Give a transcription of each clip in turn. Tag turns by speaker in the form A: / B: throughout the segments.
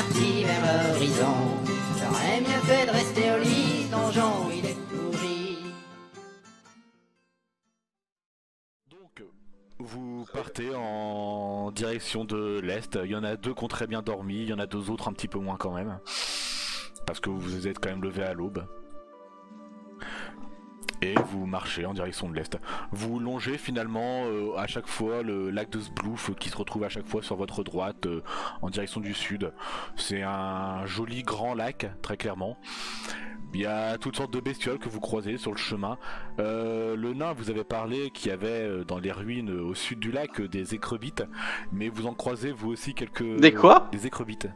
A: parti vers l'horizon. J'aurais mieux fait de rester au lit, ton Jean, il est pourri.
B: Donc, vous partez en direction de l'Est. Il y en a deux qui ont très bien dormi, il y en a deux autres un petit peu moins quand même. Parce que vous vous êtes quand même levé à l'aube. Et vous marchez en direction de l'Est. Vous longez finalement à chaque fois le lac de Sblouf qui se retrouve à chaque fois sur votre droite en direction du sud. C'est un joli grand lac, très clairement. Il y a toutes sortes de bestioles que vous croisez sur le chemin. Le nain vous avait parlé qu'il y avait dans les ruines au sud du lac des écrebites, mais vous en croisez vous aussi quelques...
C: Des quoi?
B: Des écrebites.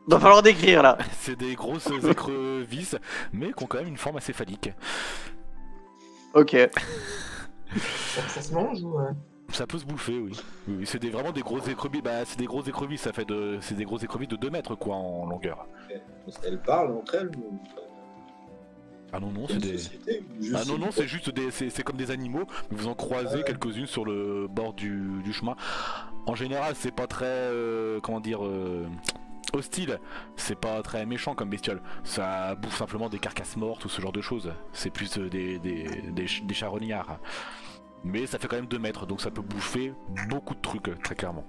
C: Va falloir décrire là.
B: C'est des grosses écrevisses, mais qui ont quand même une forme assez phallique.
C: Ok.
D: Ça se mange ou...
B: Ça peut se bouffer, oui. Oui, c'est vraiment des grosses écrevisses. Bah, c'est des grosses écrevisses, c'est des grosses écrevisses de 2 mètres quoi en longueur.
E: Elles parlent entre elles ou...
B: Ah non, non,
E: C'est
B: c'est
E: une
B: des...
E: société ou juste
B: Ah non, non, c'est juste des... c'est comme des animaux, mais vous en croisez
E: ouais.
B: quelques-unes sur le bord du chemin. En général, c'est pas très... comment dire... hostile, c'est pas très méchant comme bestiole. Ça bouffe simplement des carcasses mortes ou ce genre de choses. C'est plus des charognards. Mais ça fait quand même 2 mètres, donc ça peut bouffer beaucoup de trucs, très clairement.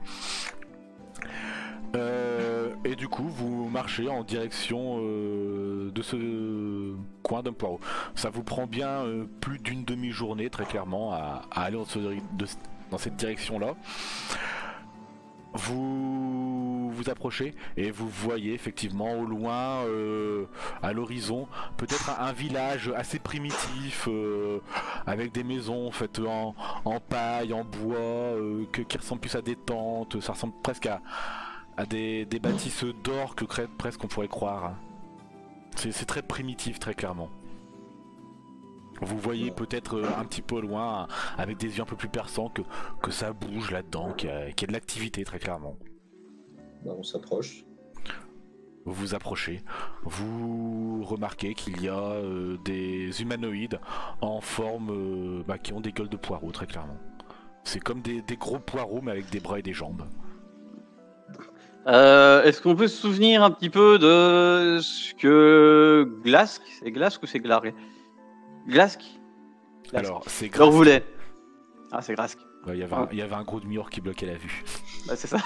B: Et du coup, vous marchez en direction de ce coin d'un poireau. Ça vous prend bien plus d'une demi-journée, très clairement, à aller dans cette direction-là. Vous vous approchez et vous voyez effectivement au loin, à l'horizon, peut-être un village assez primitif, avec des maisons faites en paille, en bois, qui ressemblent plus à des tentes. Ça ressemble presque à des bâtisses d'or que presque on pourrait croire. C'est très primitif, très clairement. Vous voyez peut-être un petit peu au loin, avec des yeux un peu plus perçants, que ça bouge là-dedans, qu'il y a de l'activité très clairement.
E: Bah, on s'approche.
B: Vous vous approchez, vous remarquez qu'il y a des humanoïdes en forme qui ont des gueules de poireaux très clairement. C'est comme des gros poireaux mais avec des bras et des jambes.
C: Est-ce qu'on peut se souvenir un petit peu de ce que Glask, c'est Glask ou c'est Glarg? Glask.
B: Alors c'est
C: leur
B: Grask.
C: voulait. Ah, c'est Grask.
B: Il y avait un gros demi-orc qui bloquait la vue.
C: Bah, c'est ça.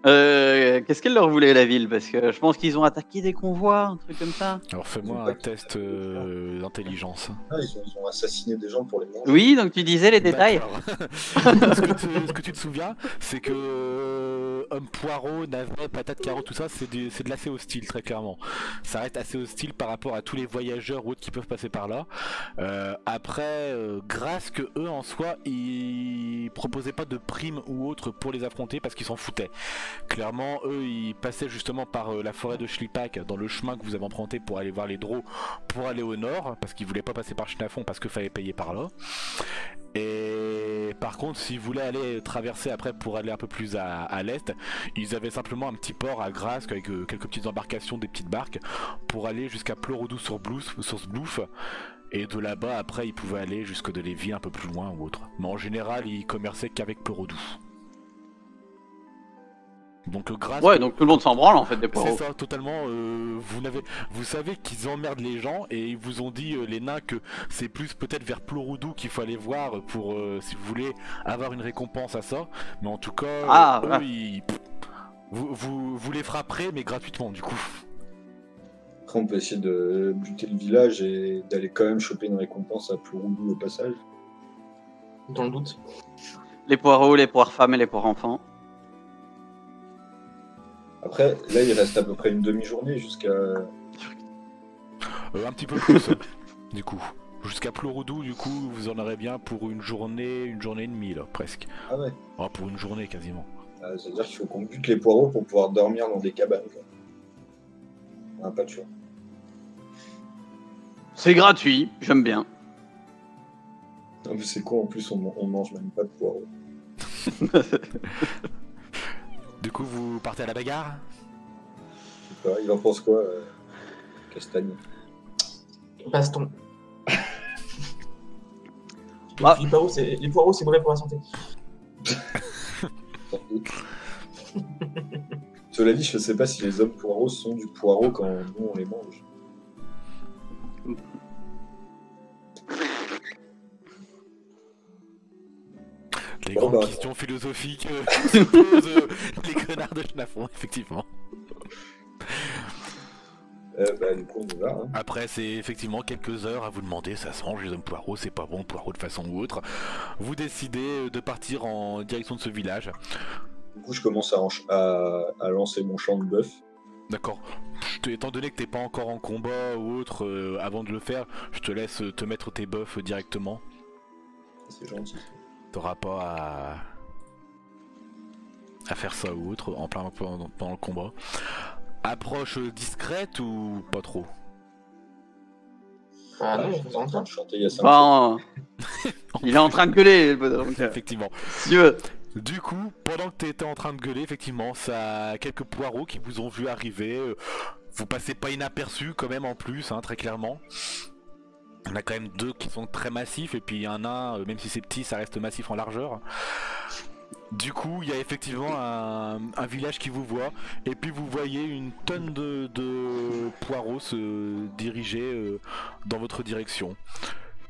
C: Qu'est-ce qu'elle leur voulait, la ville? Parce que je pense qu'ils ont attaqué des convois, un truc comme ça.
B: Alors fais-moi un test d'intelligence.
E: Ah, ils ont assassiné des gens pour les manger.
C: Oui, donc tu disais les détails.
B: ce que tu te souviens, c'est que homme poireau, navet, patate, carreau, tout ça, c'est de l'assez hostile, très clairement. Ça reste assez hostile par rapport à tous les voyageurs ou autres qui peuvent passer par là. Après, grâce que eux en soi, ils proposaient pas de primes ou autres pour les affronter parce qu'ils s'en foutaient. Clairement, eux, ils passaient justement par la forêt de Schlipak dans le chemin que vous avez emprunté pour aller voir les Draux, pour aller au nord, parce qu'ils voulaient pas passer par Schnafon parce qu'il fallait payer par là. Et par contre, s'ils voulaient aller traverser après pour aller un peu plus à l'est, ils avaient simplement un petit port à Grask avec quelques petites embarcations, des petites barques, pour aller jusqu'à Pleurodou sur Sblouf. Et de là-bas, après, ils pouvaient aller jusque de les villes un peu plus loin ou autre. Mais en général, ils commerçaient qu'avec Pleurodou. Donc grâce
C: Ouais, donc tout le monde s'en branle en fait des poireaux.
B: c'est ça, totalement. Vous savez qu'ils emmerdent les gens et ils vous ont dit les nains que c'est plus peut-être vers Pleurodou qu'il faut aller voir pour si vous voulez avoir une récompense à ça. Mais en tout cas, eux, vous les frapperez mais gratuitement du coup.
E: Après, on peut essayer de buter le village et d'aller quand même choper une récompense à Pleurodou au passage.
D: Dans le doute.
C: Les poireaux, les poires femmes et les poires enfants.
E: Après, là, il reste à peu près une demi-journée jusqu'à...
B: Un petit peu plus, du coup. Jusqu'à Pleurodou, du coup, vous en aurez bien pour une journée et demie, là, presque.
E: Ah ouais.
B: Oh, pour une journée, quasiment.
E: C'est-à-dire qu'il faut qu'on bute les poireaux pour pouvoir dormir dans des cabanes, quoi. On n'a pas de choix.
C: C'est gratuit, j'aime bien.
E: Non, mais c'est quoi, en plus, on mange même pas de poireaux.
B: Du coup, vous partez à la bagarre?
E: Je sais pas, il en pense quoi, Castagne?
D: Baston.
C: Ah.
D: Les poireaux, c'est mauvais pour la santé.
E: Sans doute. Cela dit, je sais pas si les hommes poireaux sont du poireau quand nous on les mange.
B: Les
E: Bon,
B: grandes
E: bah.
B: questions philosophiques que se posent les connards de Schnafon, effectivement.
E: Bah, du coup, on y va. Hein.
B: Après, c'est effectivement quelques heures à vous demander, ça se mange les hommes poireaux, c'est pas bon, poireaux de façon ou autre. Vous décidez de partir en direction de ce village.
E: Du coup, je commence à lancer mon champ de bœuf.
B: D'accord. Étant donné que t'es pas encore en combat ou autre, avant de le faire, je te laisse te mettre tes buffs directement.
E: C'est gentil.
B: T'auras pas à faire ça ou autre en plein pendant le combat. Approche discrète ou pas trop?
D: Ah non,
E: je
D: je
E: suis
D: vous
E: en train
D: entends.
E: de chanter il y a 5
C: Bon, il est en train de gueuler, le bonhomme.
B: Effectivement.
C: Si tu veux.
B: Du coup, pendant que tu étais en train de gueuler, effectivement, ça quelques poireaux qui vous ont vu arriver. Vous passez pas inaperçu quand même en plus, hein, très clairement. On a quand même 2 qui sont très massifs et puis il y en a un, même si c'est petit, ça reste massif en largeur. Du coup, il y a effectivement un village qui vous voit et puis vous voyez une tonne de poireaux se diriger dans votre direction.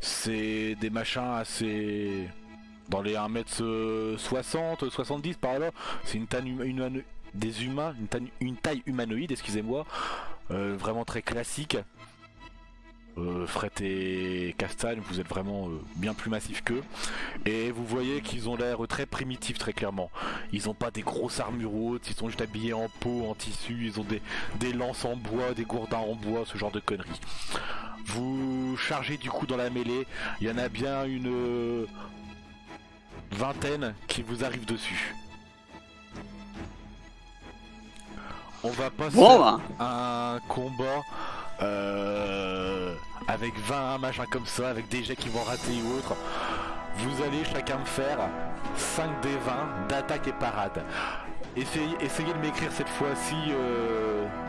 B: C'est des machins assez... dans les 1m60, 70 par là. C'est une taille des humains, une taille humanoïde, excusez-moi. Vraiment très classique. Fret et Castagne, vous êtes vraiment bien plus massifs qu'eux. Et vous voyez qu'ils ont l'air très primitifs, très clairement. Ils ont pas des grosses armures hautes, ils sont juste habillés en peau, en tissu, ils ont des lances en bois, des gourdins en bois, ce genre de conneries. Vous chargez du coup dans la mêlée, il y en a bien une vingtaine qui vous arrivent dessus. On va passer à un combat avec 20 machins comme ça, avec des jets qui vont rater ou autre. Vous allez chacun me faire 5 des 20 d'attaque et parade. Essayez de m'écrire cette fois-ci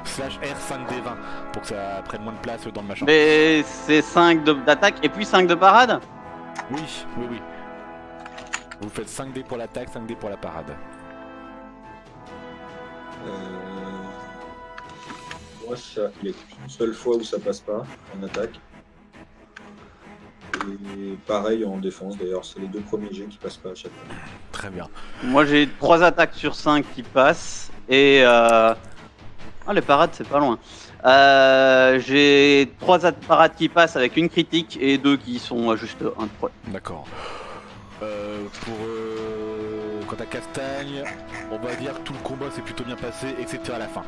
B: /R 5 des 20 pour que ça prenne moins de place dans le machin.
C: Mais c'est 5 d'attaque et puis 5 de parade?
B: Oui. Vous faites 5 dés pour l'attaque, 5 dés pour la parade.
E: Moi, il y a qu'une seule fois où ça passe pas en attaque. Et pareil en défense d'ailleurs, c'est les 2 premiers jets qui passent pas à chaque fois.
B: Très bien.
C: Moi j'ai 3 attaques sur 5 qui passent et ah, les parades c'est pas loin. J'ai 3 parades qui passent avec une critique et 2 qui sont juste 1 de poids.
B: D'accord. Quant à Castagne, on va dire que tout le combat s'est plutôt bien passé, excepté à la fin.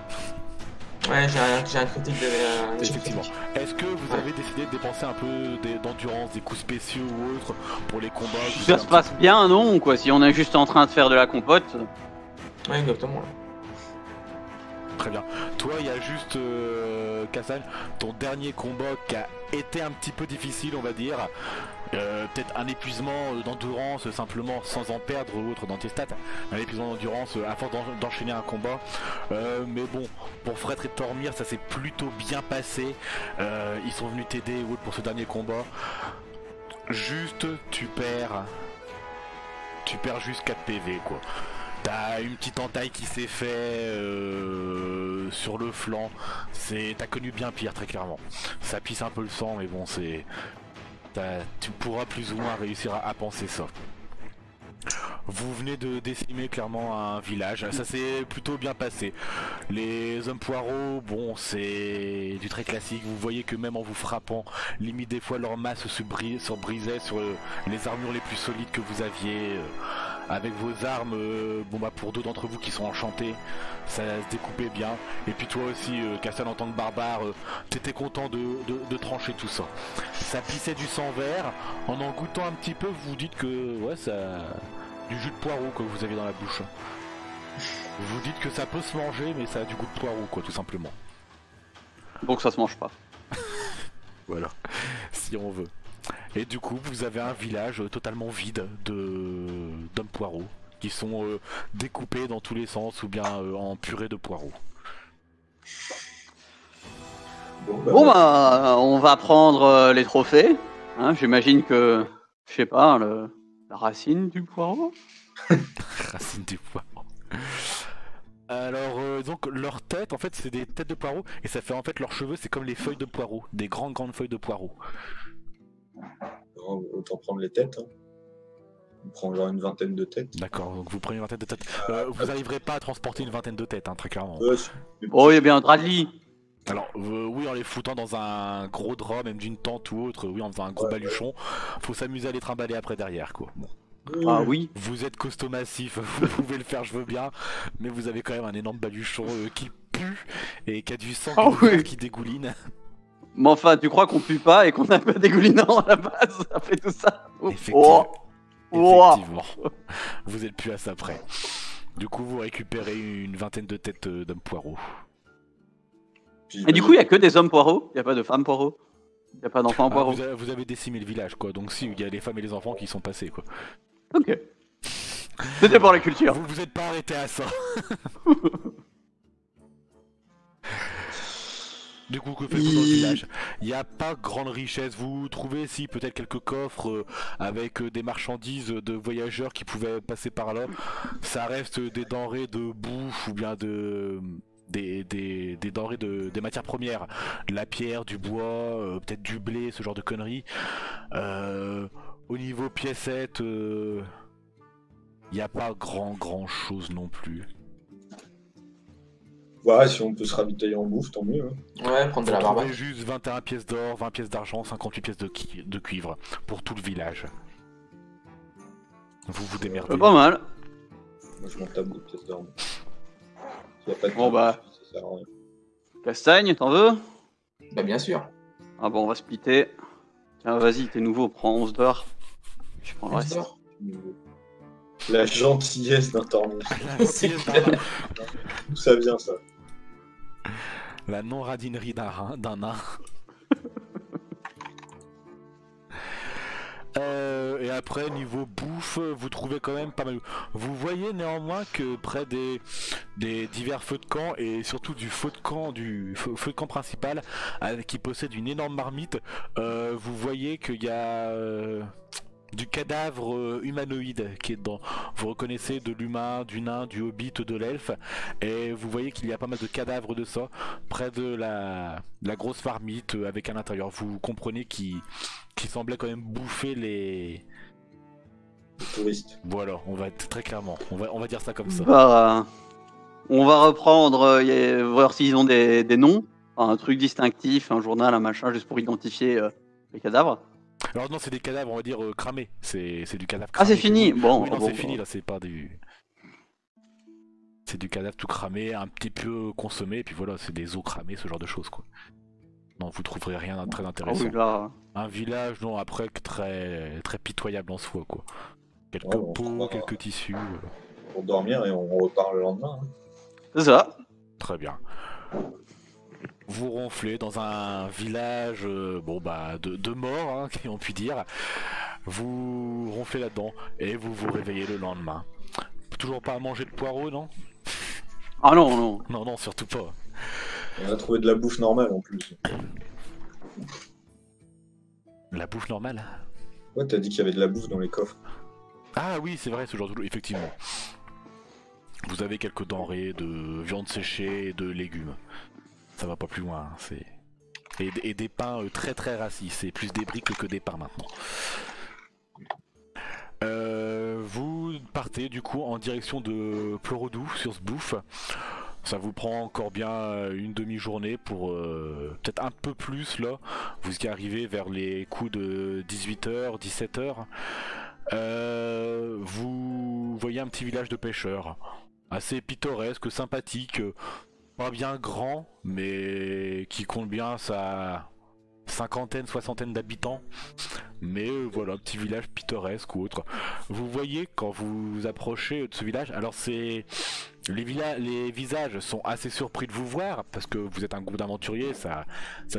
D: Ouais, j'ai un critique de.
B: Effectivement. Est-ce que vous avez décidé de dépenser un peu d'endurance, des coups spéciaux ou autres pour les combats?
C: Si ça se passe bien, non quoi. Si on est juste en train de faire de la compote.
D: Ouais, exactement.
B: Très bien. Toi, il y a juste Castagne, ton dernier combat qui a été un petit peu difficile, on va dire. Peut-être un épuisement d'endurance simplement sans en perdre ou autre dans tes stats. Un épuisement d'endurance à force d'enchaîner un combat. Mais bon, pour Fred et Tormir, ça s'est plutôt bien passé. Ils sont venus t'aider ou autre pour ce dernier combat. Juste, tu perds juste 4 PV quoi. T'as une petite entaille qui s'est fait sur le flanc. T'as connu bien pire très clairement. Ça pisse un peu le sang mais bon c'est... Tu pourras plus ou moins réussir à penser ça. Vous venez de décimer clairement un village, ça s'est plutôt bien passé. Les hommes poireaux, bon c'est du très classique, vous voyez que même en vous frappant, limite des fois leur masse se brisait sur les armures les plus solides que vous aviez. Avec vos armes, bon bah pour 2 d'entre vous qui sont enchantés, ça se découpait bien. Et puis toi aussi, Castel en tant que barbare, t'étais content de trancher tout ça. Ça pissait du sang vert. En goûtant un petit peu, vous dites que ouais ça, du jus de poireau que vous avez dans la bouche. Vous dites que ça peut se manger, mais ça a du goût de poireau quoi, tout simplement.
C: Donc ça se mange pas.
B: Voilà, si on veut. Et du coup, vous avez un village totalement vide d'hommes poireaux qui sont découpés dans tous les sens ou bien en purée de poireaux.
C: Bon bah, on va prendre les trophées. Hein, j'imagine que, je sais pas, la racine du poireau.
B: Racine du poireau. Alors, disons que leurs têtes, en fait, c'est des têtes de poireaux, et ça fait en fait leurs cheveux, c'est comme les feuilles de poireaux, des grandes feuilles de poireaux.
E: Autant prendre les têtes. Hein. On prend genre une vingtaine de têtes.
B: D'accord, donc vous prenez une vingtaine de têtes. Vous n'arriverez pas à transporter une vingtaine de têtes, hein, très clairement.
C: Oh, il y a bien un drap de lit.
B: Alors, oui, en les foutant dans un gros drap, même d'une tente ou autre, oui, en faisant un gros baluchon, faut s'amuser à les trimballer après derrière, quoi. Bon.
C: Ah oui.
B: Vous êtes costaud massif, vous pouvez le faire, je veux bien, mais vous avez quand même un énorme baluchon qui pue et qui a du sang qui dégouline.
C: Mais enfin, tu crois qu'on pue pas et qu'on a pas dégoulinant à la base après tout ça?
B: Effectivement.
C: Oh.
B: Effectivement. Vous êtes plus à ça près. Du coup, vous récupérez une vingtaine de têtes d'hommes poireaux.
C: Et du coup, il y a que des hommes poireaux? Il y a pas de femmes poireaux? Il y a pas d'enfants poireaux?
B: Vous avez décimé le village, quoi. Donc si, il y a les femmes et les enfants qui y sont passés, quoi.
C: Ok. C'était pour la culture.
B: Vous êtes pas arrêté à ça. Du coup, que faites-vous dans le village? Il n'y a pas grande richesse. Vous trouvez, si, peut-être quelques coffres avec des marchandises de voyageurs qui pouvaient passer par là. Ça reste des denrées de bouffe ou bien des denrées des matières premières. De la pierre, du bois, peut-être du blé, ce genre de conneries. Au niveau piécettes, il n'y a pas grand chose non plus.
E: Ouais, si on peut se ravitailler en bouffe, tant mieux. Hein.
D: Ouais, prendre de la
B: Vous trouvez
D: barbaque.
B: juste 21 pièces d'or, 20 pièces d'argent, 58 pièces de cuivre pour tout le village. Vous vous démerdez.
C: Pas mal.
E: Moi, je m'en tape des pièces d'or. Y a pas de
C: Bon, bah.
E: ça sert à rien.
C: Castagne, t'en veux?
D: Bah bien sûr.
C: Ah bon, on va splitter. Tiens, vas-y, t'es nouveau, prends 11 d'or. Je prends le reste.
D: Bien sûr.
E: La gentillesse d'un tornado. D'où ça vient, ça?
B: La non-radinerie d'un nain. Et après, niveau bouffe, vous trouvez quand même pas mal. Vous voyez néanmoins que près des divers feux de camp et surtout du feu de camp principal, qui possède une énorme marmite, vous voyez qu'il y a du cadavre humanoïde qui est dedans. Vous reconnaissez de l'humain, du nain, du hobbit, de l'elfe, et vous voyez qu'il y a pas mal de cadavres de ça près de la grosse marmite avec à l'intérieur. Vous comprenez qui semblait quand même bouffer les
E: touristes.
B: Voilà, on va être très clairement, on va dire ça comme ça.
C: Bah, on va reprendre, voir s'ils ont des noms, un truc distinctif, un journal, un machin, juste pour identifier les cadavres.
B: Alors non, c'est des cadavres, on va dire cramés. C'est du cadavre
C: Ah,
B: cramé.
C: c'est fini. Bon,
B: oui, non,
C: bon,
B: c'est fini là, c'est pas du. C'est du cadavre tout cramé, un petit peu consommé, et puis voilà, c'est des os cramés, ce genre de choses quoi. Non, vous trouverez rien de très
C: Ah
B: intéressant.
C: oui, là.
B: Un village, non, après très pitoyable en soi quoi. Quelques
E: Ouais,
B: pots, quelques tissus.
E: Pour dormir et on repart le lendemain. Hein.
C: C'est ça.
B: Très bien. Vous ronflez dans un village de morts, hein, on peut dire. Vous ronflez là-dedans et vous vous réveillez le lendemain. Toujours pas à manger de poireaux, non?
C: Ah non, non.
B: Non, non, surtout pas.
E: On a trouvé de la bouffe normale en plus.
B: La bouffe normale?
E: Ouais, t'as dit qu'il y avait de la bouffe dans les coffres.
B: Ah oui, c'est vrai, ce genre de choses, effectivement. Vous avez quelques denrées de viande séchée et de légumes. Ça va pas plus loin, hein, c'est... Et des pains très rassis, c'est plus des briques que des pains maintenant. Vous partez du coup en direction de Pleurodou sur ce bouffe. Ça vous prend encore bien une demi-journée pour peut-être un peu plus là. Vous y arrivez vers les coups de 18h, 17h. Vous voyez un petit village de pêcheurs. Assez pittoresque, sympathique. Pas bien grand, mais qui compte bien sa cinquantaine, soixantaine d'habitants. Mais voilà, petit village pittoresque ou autre. Vous voyez quand vous approchez de ce village, alors c'est... Les visages sont assez surpris de vous voir, parce que vous êtes un groupe d'aventuriers, ça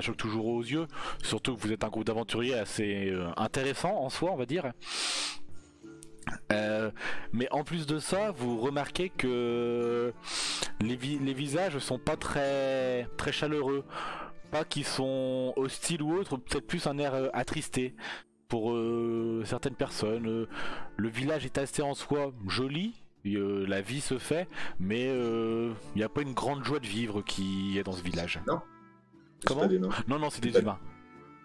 B: choque toujours aux yeux. Surtout que vous êtes un groupe d'aventuriers assez intéressant en soi, on va dire. Mais en plus de ça, vous remarquez que les visages sont pas très chaleureux, pas qu'ils sont hostiles ou autres, peut-être plus un air attristé pour certaines personnes. Le village est assez en soi joli, La vie se fait, mais il n'y a pas une grande joie de vivre qui est dans ce village.
E: Non. C'est
B: Comment?
E: pas des nains.
B: Non, c'est des
E: pas-
B: humains.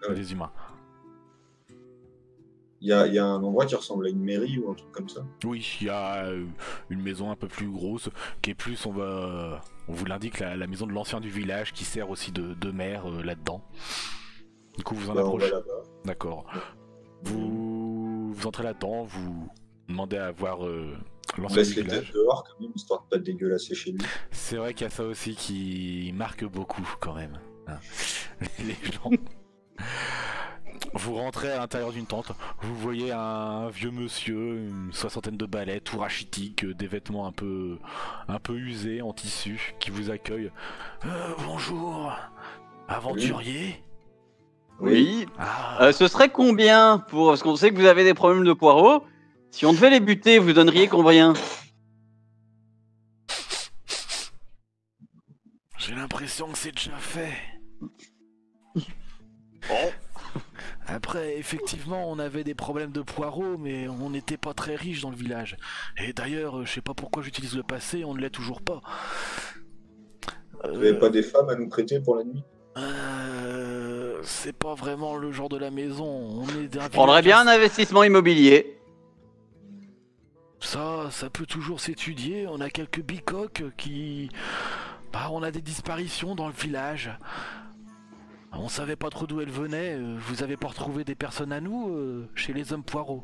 E: Ah ouais.
B: Des humains.
E: Il y a un endroit qui ressemble à une mairie ou un truc comme ça.
B: Oui, il y a une maison un peu plus grosse, qui est plus, on vous l'indique, la maison de l'ancien du village, qui sert aussi de maire là-dedans. Du coup, vous en
E: Bah, on va
B: approchez.
E: là-bas.
B: D'accord. Vous entrez là-dedans, vous demandez à voir
E: On
B: l'ancien
E: laisse
B: du
E: les
B: village.
E: têtes dehors quand même, histoire de pas dégueulasser chez lui.
B: C'est vrai qu'il y a ça aussi qui marque beaucoup quand même. Hein. Les gens. Vous rentrez à l'intérieur d'une tente, vous voyez un vieux monsieur, une soixantaine de balais, tout rachitique, des vêtements un peu usés en tissu, qui vous accueille. Bonjour, aventurier.
C: Oui.
B: Ah,
C: Ce serait combien pour... Parce qu'on sait que vous avez des problèmes de poireaux. Si on devait les buter, vous donneriez combien?
B: j'ai l'impression que c'est déjà fait. Après, effectivement, on avait des problèmes de poireaux, mais on n'était pas très riches dans le village. Et d'ailleurs, je sais pas pourquoi j'utilise le passé, on ne l'est toujours pas.
E: Vous avez pas des femmes à nous prêter pour la nuit?
B: C'est pas vraiment le genre de la maison. On est d'un
C: On prendrait bien un investissement immobilier.
B: Ça peut toujours s'étudier. On a quelques bicoques qui... Bah, on a des disparitions dans le village. On savait pas trop d'où elles venaient. Vous avez pas retrouvé des personnes à nous chez les hommes poireaux?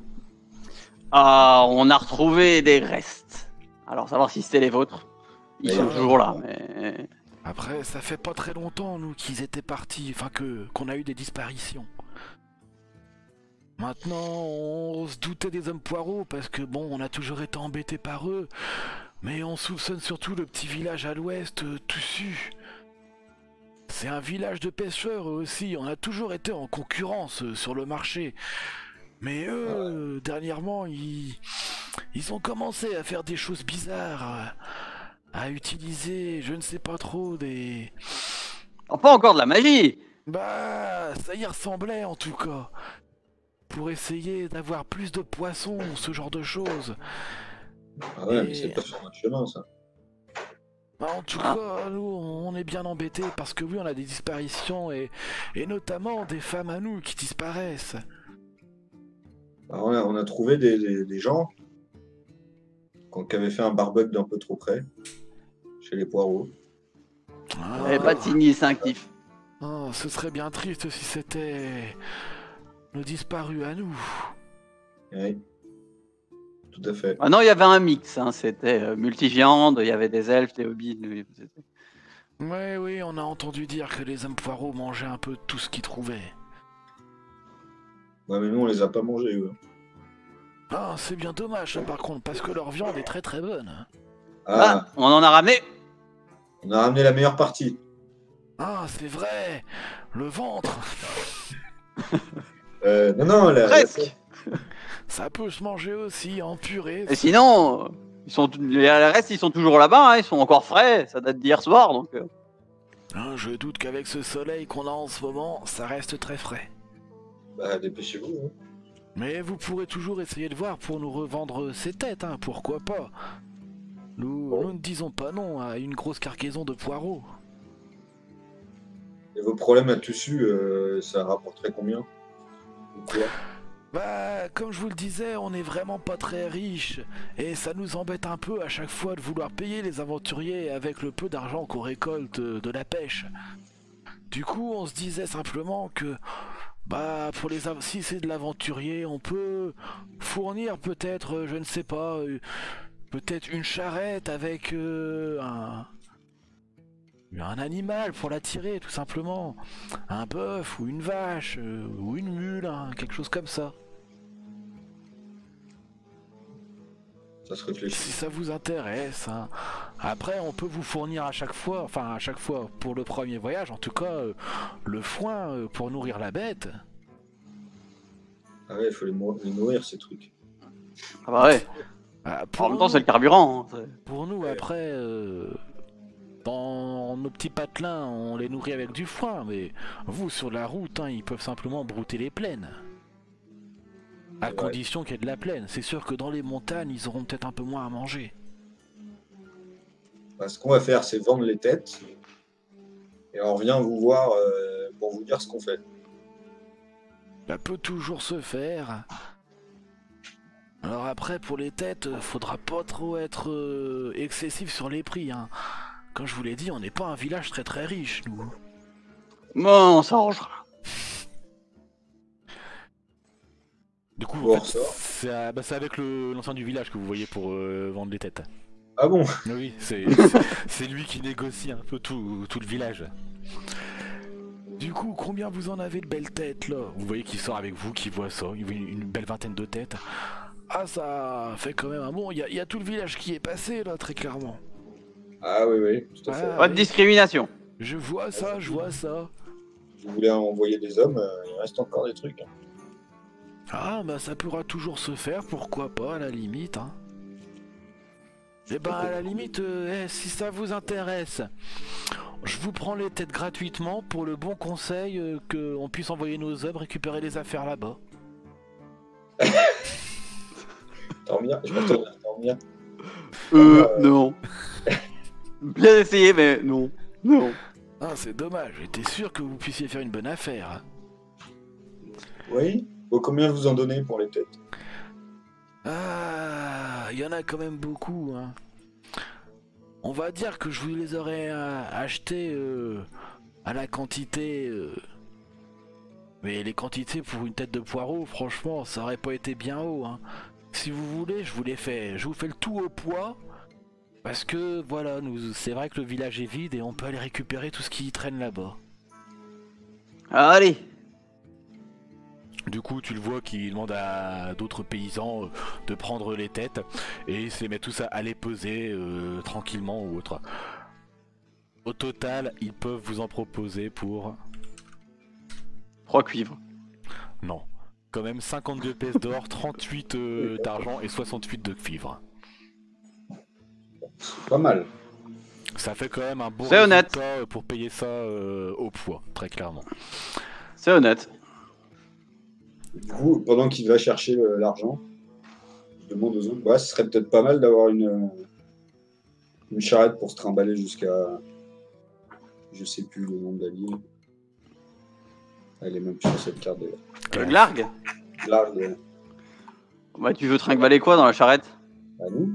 C: Ah, on a retrouvé des restes. Alors, savoir si c'était les vôtres. Ils sont toujours là, mais...
B: Après, ça fait pas très longtemps, nous, qu'ils étaient partis. Enfin, qu'on a eu des disparitions. Maintenant, on se doutait des hommes poireaux parce que, bon, on a toujours été embêtés par eux. Mais on soupçonne surtout le petit village à l'ouest, Toussu. C'est un village de pêcheurs eux aussi, on a toujours été en concurrence sur le marché. Mais eux, dernièrement, ils ont commencé à faire des choses bizarres, à utiliser, je ne sais pas trop, des...
C: Oh, pas encore de la magie.
B: Bah, ça y ressemblait en tout cas. Pour essayer d'avoir plus de poissons, ce genre de choses.
E: Ah ouais,
B: Et-
E: mais c'est pas sur notre chemin ça.
B: Bah, en tout cas, nous, on est bien embêtés parce que oui, on a des disparitions et notamment des femmes à nous qui disparaissent.
E: Alors, on a trouvé des gens qui avaient fait un barbecue d'un peu trop près, chez les poireaux.
C: Il n'y avait pas de signe distinctif.
B: Oh, ce serait bien triste si c'était nos disparus à nous.
E: Oui, tout à fait.
C: Ah non, il y avait un mix. Hein. C'était multiviande, il y avait des elfes, des hobbits.
B: Oui, on a entendu dire que les hommes poireaux mangeaient un peu tout ce qu'ils trouvaient.
E: Ouais, mais nous on les a pas mangés eux.
B: Ah, c'est bien dommage par contre, parce que leur viande est très très bonne.
C: Ah, on en a ramené.
E: On a ramené la meilleure partie.
B: Ah, c'est vrai, le ventre.
E: Non,
C: Presque.
B: Ça peut se manger aussi en purée.
C: Et sinon, les restes, ils sont toujours là-bas. Hein. Ils sont encore frais. Ça date d'hier soir. Donc,
B: Ah, je doute qu'avec ce soleil qu'on a en ce moment, ça reste très frais.
E: Bah, dépêchez-vous. Hein.
B: Mais vous pourrez toujours essayer de voir pour nous revendre ces têtes, hein, pourquoi pas. Nous ne disons pas non à une grosse cargaison de poireaux.
E: Et vos problèmes à Tussu, ça rapporterait combien? Ou quoi?
B: Bah, comme je vous le disais, on n'est vraiment pas très riches, et ça nous embête un peu à chaque fois de vouloir payer les aventuriers avec le peu d'argent qu'on récolte de la pêche. Du coup, on se disait simplement que, bah, si c'est de l'aventurier, on peut fournir peut-être, je ne sais pas, peut-être une charrette avec un animal pour la tirer, tout simplement. Un bœuf ou une vache ou une mule, hein, quelque chose comme ça.
E: Ça se réfléchit.
B: Si ça vous intéresse, hein. Après on peut vous fournir à chaque fois, pour le premier voyage en tout cas, le foin pour nourrir la bête.
E: Ah ouais, il faut les nourrir ces trucs.
C: ah bah ouais.
B: Pour
C: En même temps,
B: nous-
C: c'est le carburant. Hein.
B: Pour nous après, dans nos petits patelins on les nourrit avec du foin, mais vous sur la route, hein, ils peuvent simplement brouter les plaines. À
E: Ouais.
B: condition qu'il y ait de la plaine. C'est sûr que dans les montagnes ils auront peut-être un peu moins à manger.
E: Bah, ce qu'on va faire, c'est vendre les têtes. Et on revient vous voir pour vous dire ce qu'on fait.
B: Ça peut toujours se faire. Alors après, pour les têtes, faudra pas trop être excessif sur les prix. Hein. Comme je vous l'ai dit, on n'est pas un village très très riche, nous.
C: Bon, on s'arrangera.
B: Du coup,
E: Bon,
B: en fait, c'est avec l'ancien du village que vous voyez pour vendre les têtes.
E: Ah bon?
B: Oui, c'est lui qui négocie un peu tout le village. Du coup, combien vous en avez de belles têtes là? Vous voyez qu'il sort avec vous, qu'il voit ça, il voit une belle vingtaine de têtes. Ah, ça fait quand même un bon. Il y a tout le village qui est passé là, très clairement.
E: Ah oui, tout à fait.
B: Ah,
C: Pas de
B: oui.
C: discrimination.
B: Je vois ça, je vois ça.
E: Je voulais envoyer des hommes, il reste encore des trucs. Hein.
B: Ah, bah ça pourra toujours se faire, pourquoi pas, à la limite, hein. Eh ben, à la limite, si ça vous intéresse, je vous prends les têtes gratuitement pour le bon conseil qu'on puisse envoyer nos hommes récupérer les affaires là-bas.
E: Tant bien, je m'attends à tant bien.
C: Non. Bien essayé, mais non. Non.
B: Ah, c'est dommage, j'étais sûr que vous puissiez faire une bonne affaire. Hein.
E: Oui? Bon, combien vous en donnez pour les têtes?
B: Ah, il y en a quand même beaucoup, hein. On va dire que je vous les aurais achetées à la quantité... Mais les quantités pour une tête de poireau, franchement, ça aurait pas été bien haut, hein. Si vous voulez, je vous fais le tout au poids. Parce que, voilà, c'est vrai que le village est vide et on peut aller récupérer tout ce qui traîne là-bas.
C: Allez.
B: Du coup, tu le vois qui demande à d'autres paysans de prendre les têtes et ils se les mettent tous à les peser tranquillement ou autre. Au total, ils peuvent vous en proposer pour...
C: 3 cuivres.
B: Non. Quand même 52 pièces d'or, 38 d'argent et 68 de cuivre.
E: Pas mal.
B: Ça fait quand même un bon
C: C'est honnête.
B: résultat pour payer ça au poids, très clairement.
C: C'est honnête.
E: Du coup, pendant qu'il va chercher l'argent, je demande aux autres, ouais, ce serait peut-être pas mal d'avoir une charrette pour se trimballer jusqu'à... Je sais plus le nom de la ville. Elle est même plus sur cette carte d'ailleurs.
C: Le Glarg.
E: Largue,
C: Bah, tu veux trinquer quoi dans la charrette?
E: à nous.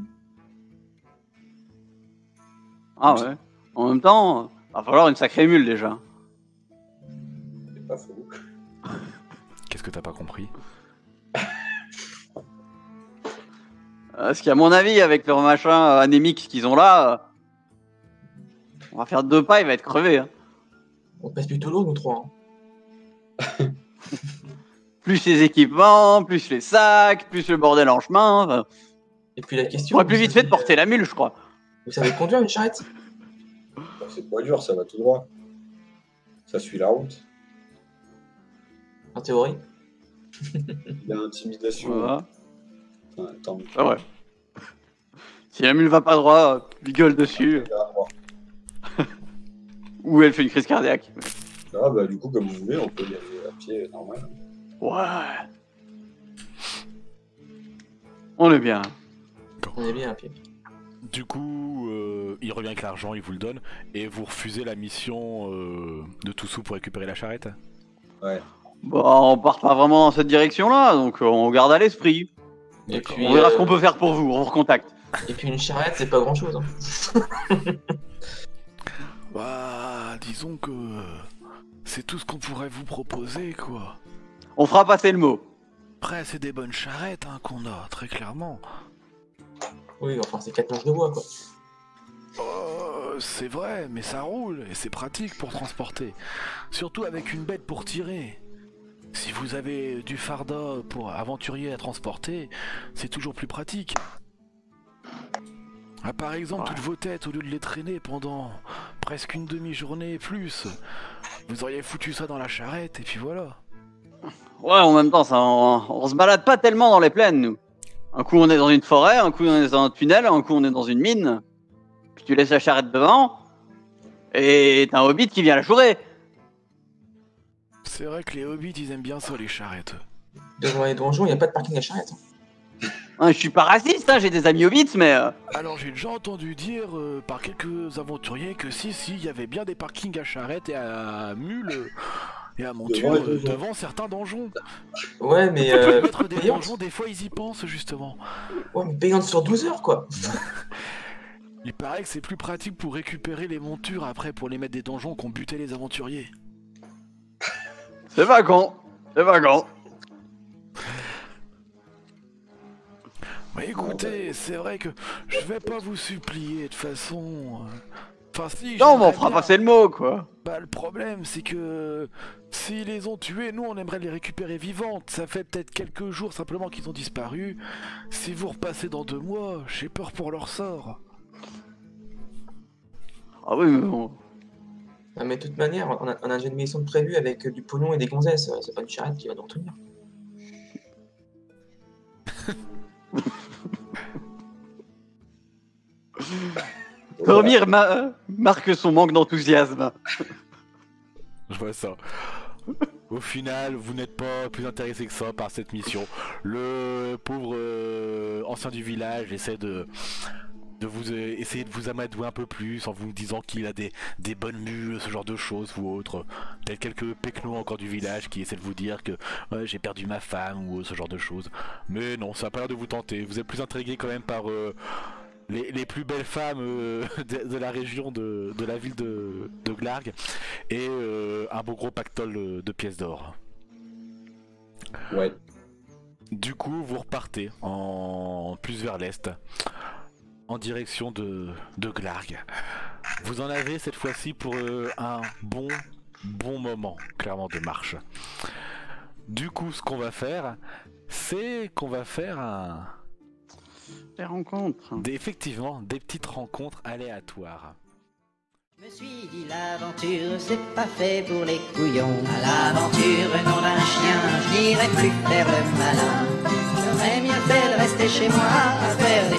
C: Ah ouais. En même temps, va falloir une sacrée mule déjà.
E: C'est pas faux.
B: Qu'est-ce que t'as pas compris?
C: Parce qu'à mon avis, avec leur machin anémique qu'ils ont là, on va faire 2 pas, il va être crevé. Hein.
D: On passe plutôt lourd, nous trois. Hein.
C: Plus les équipements, plus les sacs, plus le bordel en chemin. Enfin,
D: Et puis la question.
C: on aurait plus vite fait de porter la mule, je crois.
D: Vous savez conduire une charrette?
E: Bah, c'est pas dur, ça va tout droit. Ça suit la route.
D: En théorie.
E: Il y a intimidation.
C: Voilà.
E: Enfin, attends,
C: Ah ouais. Si la mule va pas droit, tu gueules dessus. Ou elle fait une crise cardiaque.
E: Ah bah du coup, comme vous voulez, on peut y aller à pied normal.
C: Ouais. On est bien.
D: On est bien à pied.
B: Du coup, il revient avec l'argent, il vous le donne, et vous refusez la mission de Toussou pour récupérer la charrette?
E: Ouais.
C: Bon, on part pas vraiment dans cette direction-là, donc on garde à l'esprit.
D: Et
B: D'accord.
D: puis,
C: On verra ce qu'on peut faire pour vous, on vous recontacte.
D: Et puis une charrette, c'est pas grand chose. Hein.
B: Bah, disons que c'est tout ce qu'on pourrait vous proposer, quoi.
C: On fera passer le mot.
B: Après, c'est des bonnes charrettes hein, qu'on a, très clairement.
D: Oui, enfin, c'est 4 manches de bois, quoi.
B: C'est vrai, mais ça roule et c'est pratique pour transporter. Surtout avec une bête pour tirer. Si vous avez du farda pour aventurier à transporter, c'est toujours plus pratique. Ah, par exemple, toutes vos têtes, au lieu de les traîner pendant presque une demi-journée et plus, vous auriez foutu ça dans la charrette et puis voilà.
C: Ouais, en même temps, ça, on se balade pas tellement dans les plaines, nous. Un coup, on est dans une forêt, un coup, on est dans un tunnel, un coup, on est dans une mine. Puis tu laisses la charrette devant, et t'as un hobbit qui vient la chourer.
B: C'est vrai que les hobbits, ils aiment bien ça, les charrettes.
D: Devant les donjons, il n'y a pas de parking à charrette.
C: Hein, je suis pas raciste, hein, j'ai des amis hobbits, mais...
B: Alors j'ai déjà entendu dire par quelques aventuriers que si, il y avait bien des parkings à charrettes et à mules et à montures devant certains donjons.
D: Ouais, mais.
B: Mettre des
D: payante.
B: donjons, des fois ils y pensent justement.
D: Ouais, mais payante sur 12 heures, quoi.
B: Il paraît que c'est plus pratique pour récupérer les montures après pour les mettre des donjons qu'ont buté les aventuriers.
C: C'est vagant. C'est vagant.
B: Mais écoutez, c'est vrai que je vais pas vous supplier de toute façon. Enfin si.
C: Non, mais on
B: j'aimerais
C: fera
B: bien.
C: passer le mot, quoi.
B: Bah le problème c'est que s'ils les ont tués, nous on aimerait les récupérer vivantes. Ça fait peut-être quelques jours simplement qu'ils ont disparu. Si vous repassez dans 2 mois, j'ai peur pour leur sort.
C: Ah oui, mais bon.
D: Ah, mais de toute manière, on a un jeu de mission de prévu avec du pognon et des gonzesses. C'est pas une charrette qui va nous retenir.
C: Dormir marque son manque d'enthousiasme.
B: Je vois ça. Au final, vous n'êtes pas plus intéressé que ça par cette mission. Le pauvre ancien du village essaie de essayer de vous amadouer un peu plus en vous disant qu'il a des bonnes mules, ce genre de choses ou autre. Tel quelques pecnos encore du village qui essaient de vous dire que ouais, j'ai perdu ma femme ou ce genre de choses. Mais non, ça a pas l'air de vous tenter. Vous êtes plus intrigué quand même par les plus belles femmes de la région de la ville de Glarg et un beau gros pactole de pièces d'or.
E: Ouais.
B: Du coup, vous repartez en plus vers l'est, en direction de Glarg. Vous en avez cette fois-ci pour un bon moment, clairement, de marche. Du coup, ce qu'on va faire, c'est qu'on va faire
C: Les rencontres.
B: effectivement des petites rencontres aléatoires.
A: Je me suis dit l'aventure c'est pas fait pour les couillons. À l'aventure nom d'un chien, je n'irai plus faire le malin. J'aurais mieux fait de rester chez moi à faire